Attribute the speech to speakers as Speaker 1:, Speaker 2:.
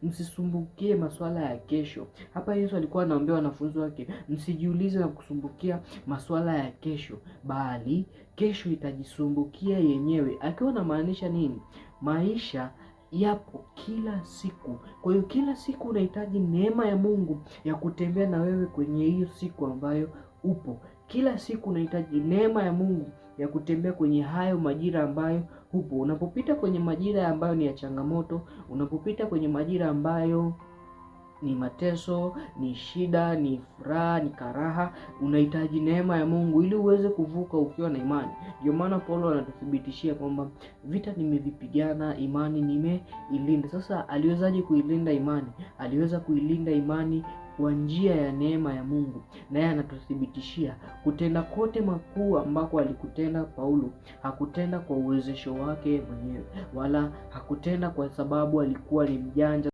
Speaker 1: msisumbukie masuala ya kesho. Hapa Yesu alikuwa anaambia wanafunzi wake, msijiulize na kusumbukia masuala ya kesho, bali kesho itajisumbukia yenyewe. Akiwa anamaanisha nini? Maisha yapo kila siku. Kwa hiyo kila siku unahitaji neema ya Mungu ya kutembea na wewe kwenye hiyo siku ambayo upo. Kila siku unahitaji neema ya Mungu ya kutembea kwenye hayo majira ambayo upo. Unapopita kwenye majira ambayo ni ya changamoto, unapopita kwenye majira ambayo ni mateso, ni shida, ni furaha, ni karaha, unahitaji neema ya Mungu ili uweze kuvuka ukiwa na imani. Ndio maana Paulo anatuthibitishia kwamba vita nimevipigana, imani nimeilinda. Sasa aliwezaje kuilinda imani? Aliweza kuilinda imani kwa njia ya neema ya Mungu. Naye anatuthibitishia kutenda kote makuu ambako alikutenda Paulo, hakutenda kwa uwezesho wake mwenyewe, wala hakutenda kwa sababu alikuwa ni mjanja